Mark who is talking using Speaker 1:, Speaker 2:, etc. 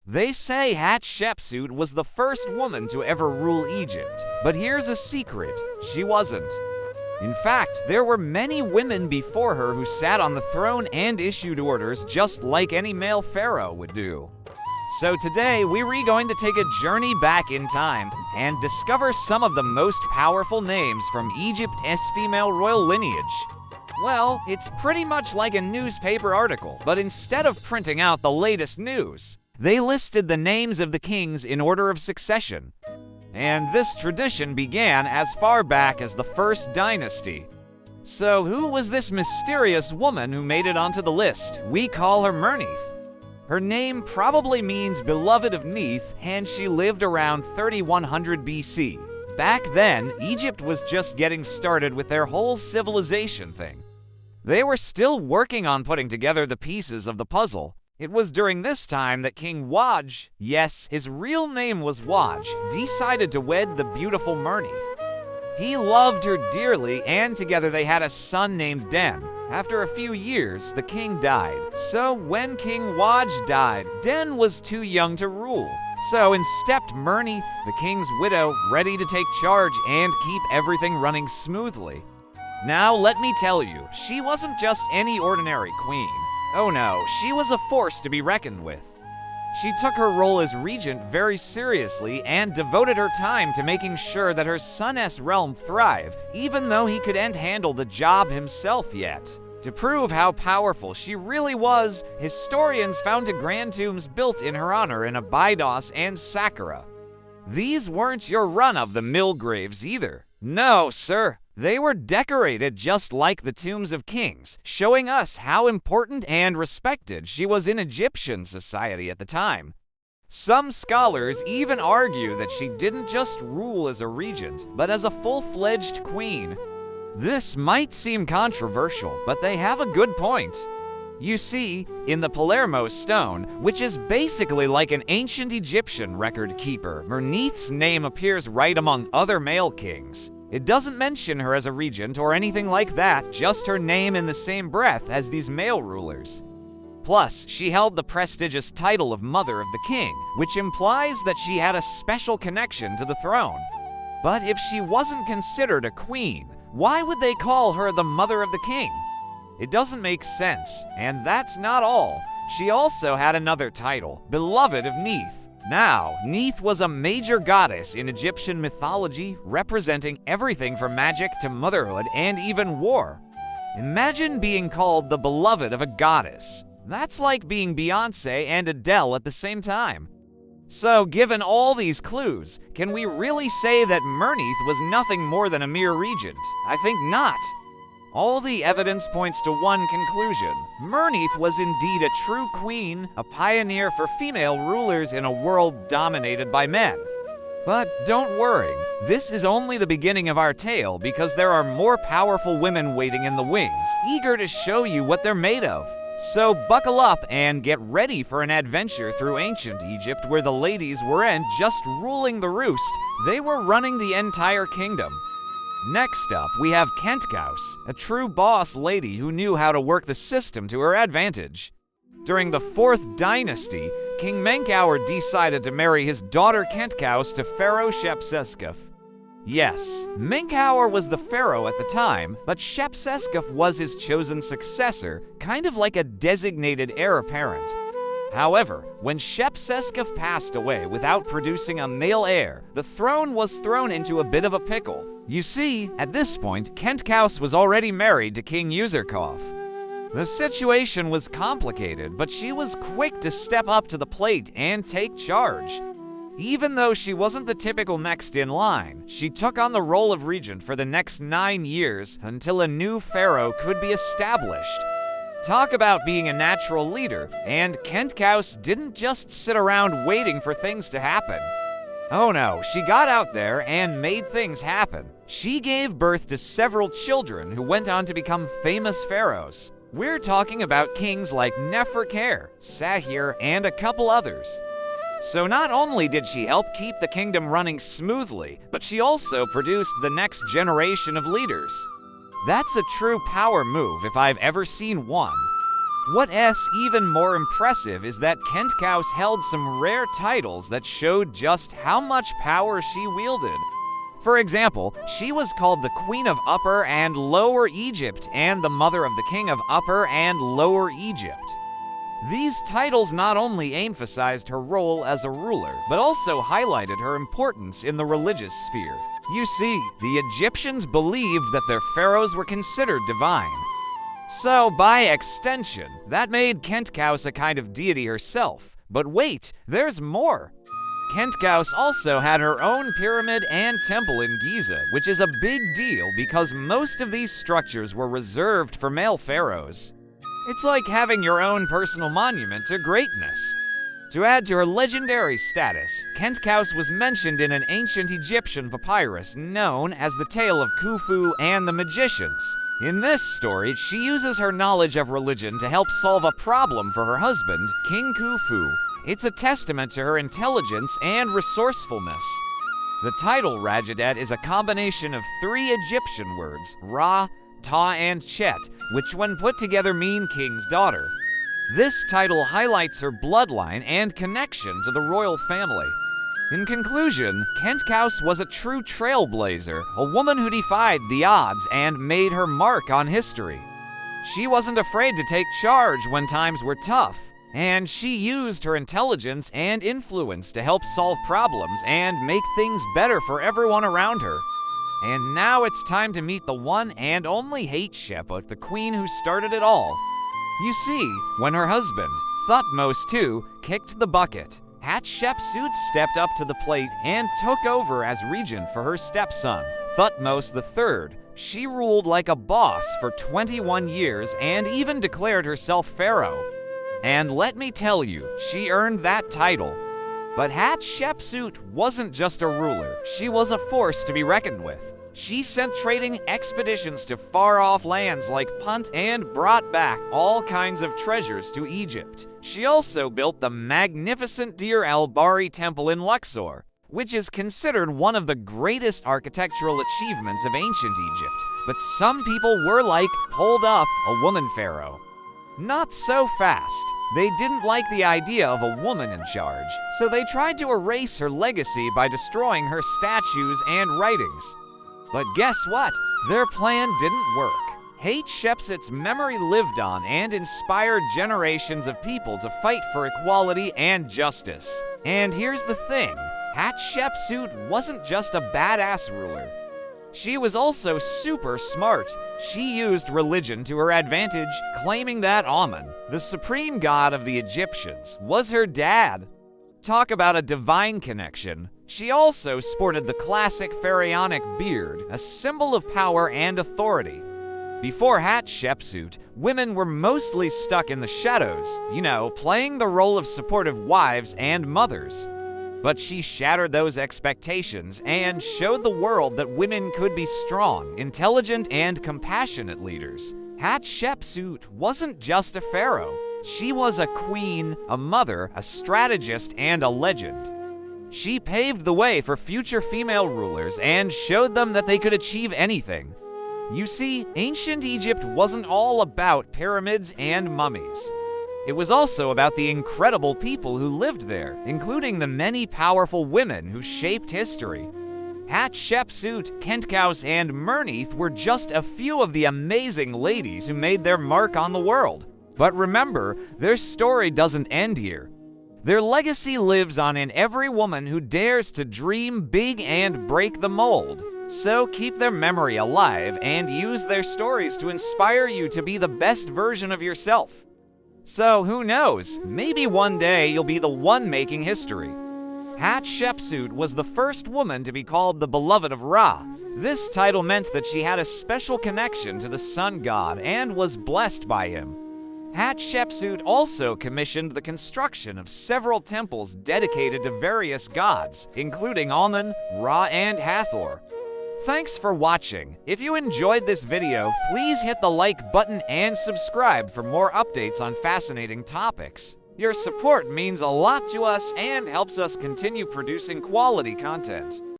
Speaker 1: They say Hatshepsut was the first woman to ever rule Egypt, but here's a secret: she wasn't. In fact, there were many women before her who sat on the throne and issued orders just like any male pharaoh would do. So today, we're going to take a journey back in time and discover some of the most powerful names from Egypt's female royal lineage. Well, it's pretty much like a newspaper article, but instead of printing out the latest news, they listed the names of the kings in order of succession. And this tradition began as far back as the First Dynasty. So who was this mysterious woman who made it onto the list? We call her Mernith. Her name probably means beloved of Neith, and she lived around 3100 BC. Back then, Egypt was just getting started with their whole civilization thing. They were still working on putting together the pieces of the puzzle. It was during this time that King Waj, yes, his real name was Waj, decided to wed the beautiful Mernith. He loved her dearly, and together they had a son named Den. After a few years, the king died. So when King Waj died, Den was too young to rule. So in stepped Mernith, the king's widow, ready to take charge and keep everything running smoothly. Now let me tell you, she wasn't just any ordinary queen. Oh no, she was a force to be reckoned with. She took her role as regent very seriously and devoted her time to making sure that her son's realm thrived, even though he couldn't handle the job himself yet. To prove how powerful she really was, historians found grand tombs built in her honor in Abydos and Saqqara. These weren't your run-of-the-mill graves either. No, sir. They were decorated just like the tombs of kings, showing us how important and respected she was in Egyptian society at the time. Some scholars even argue that she didn't just rule as a regent, but as a full-fledged queen. This might seem controversial, but they have a good point. You see, in the Palermo stone, which is basically like an ancient Egyptian record keeper, Mernith's name appears right among other male kings. It doesn't mention her as a regent or anything like that, just her name in the same breath as these male rulers. Plus, she held the prestigious title of Mother of the King, which implies that she had a special connection to the throne. But if she wasn't considered a queen, why would they call her the Mother of the King? It doesn't make sense, and that's not all. She also had another title, Beloved of Neith. Now, Neith was a major goddess in Egyptian mythology, representing everything from magic to motherhood and even war. Imagine being called the beloved of a goddess. That's like being Beyoncé and Adele at the same time. So, given all these clues, can we really say that Mernith was nothing more than a mere regent? I think not. All the evidence points to one conclusion. Mernith was indeed a true queen, a pioneer for female rulers in a world dominated by men. But don't worry, this is only the beginning of our tale because there are more powerful women waiting in the wings, eager to show you what they're made of. So buckle up and get ready for an adventure through ancient Egypt where the ladies weren't just ruling the roost, they were running the entire kingdom. Next up, we have Khentkaus, a true boss lady who knew how to work the system to her advantage. During the Fourth Dynasty, King Menkaure decided to marry his daughter Khentkaus to Pharaoh Hatshepsut. Yes, Menkaure was the pharaoh at the time, but Hatshepsut was his chosen successor, kind of like a designated heir apparent. However, when Hatshepsut passed away without producing a male heir, the throne was thrown into a bit of a pickle. You see, at this point, Khentkaus was already married to King Userkaf. The situation was complicated, but she was quick to step up to the plate and take charge. Even though she wasn't the typical next in line, she took on the role of regent for the next 9 years until a new pharaoh could be established. Talk about being a natural leader, and Khentkaus didn't just sit around waiting for things to happen. Oh no, she got out there and made things happen. She gave birth to several children who went on to become famous pharaohs. We're talking about kings like Neferkare, Sahir, and a couple others. So not only did she help keep the kingdom running smoothly, but she also produced the next generation of leaders. That's a true power move if I've ever seen one. What's even more impressive is that Khentkaus held some rare titles that showed just how much power she wielded. For example, she was called the Queen of Upper and Lower Egypt and the Mother of the King of Upper and Lower Egypt. These titles not only emphasized her role as a ruler, but also highlighted her importance in the religious sphere. You see, the Egyptians believed that their pharaohs were considered divine. So, by extension, that made Khentkaus a kind of deity herself. But wait, there's more! Khentkaus also had her own pyramid and temple in Giza, which is a big deal because most of these structures were reserved for male pharaohs. It's like having your own personal monument to greatness. To add to her legendary status, Khentkaus was mentioned in an ancient Egyptian papyrus known as the Tale of Khufu and the Magicians. In this story, she uses her knowledge of religion to help solve a problem for her husband, King Khufu. It's a testament to her intelligence and resourcefulness. The title Rajadet is a combination of 3 Egyptian words, Ra, Ta, and Chet, which when put together mean king's daughter. This title highlights her bloodline and connection to the royal family. In conclusion, Khentkaus was a true trailblazer, a woman who defied the odds and made her mark on history. She wasn't afraid to take charge when times were tough, and she used her intelligence and influence to help solve problems and make things better for everyone around her. And now it's time to meet the one and only Hatshepsut, the queen who started it all. You see, when her husband, Thutmose II, kicked the bucket, Hatshepsut stepped up to the plate and took over as regent for her stepson, Thutmose III. She ruled like a boss for 21 years and even declared herself pharaoh. And let me tell you, she earned that title. But Hatshepsut wasn't just a ruler, she was a force to be reckoned with. She sent trading expeditions to far-off lands like Punt and brought back all kinds of treasures to Egypt. She also built the magnificent Deir el-Bahari Temple in Luxor, which is considered one of the greatest architectural achievements of ancient Egypt. But some people were like, hold up, a woman pharaoh. Not so fast. They didn't like the idea of a woman in charge, so they tried to erase her legacy by destroying her statues and writings. But guess what? Their plan didn't work. Hatshepsut's memory lived on and inspired generations of people to fight for equality and justice. And here's the thing, Hatshepsut wasn't just a badass ruler. She was also super smart. She used religion to her advantage, claiming that Amun, the supreme god of the Egyptians, was her dad. Talk about a divine connection. She also sported the classic pharaonic beard, a symbol of power and authority. Before Hatshepsut, women were mostly stuck in the shadows, playing the role of supportive wives and mothers. But she shattered those expectations and showed the world that women could be strong, intelligent, and compassionate leaders. Hatshepsut wasn't just a pharaoh. She was a queen, a mother, a strategist, and a legend. She paved the way for future female rulers and showed them that they could achieve anything. You see, ancient Egypt wasn't all about pyramids and mummies. It was also about the incredible people who lived there, including the many powerful women who shaped history. Hatshepsut, Khentkaus, and Mernith were just a few of the amazing ladies who made their mark on the world. But remember, their story doesn't end here. Their legacy lives on in every woman who dares to dream big and break the mold. So keep their memory alive and use their stories to inspire you to be the best version of yourself. So who knows, maybe one day you'll be the one making history. Hatshepsut was the first woman to be called the beloved of Ra. This title meant that she had a special connection to the sun god and was blessed by him. Hatshepsut also commissioned the construction of several temples dedicated to various gods, including Amun, Ra, and Hathor. Thanks for watching. If you enjoyed this video, please hit the like button and subscribe for more updates on fascinating topics. Your support means a lot to us and helps us continue producing quality content.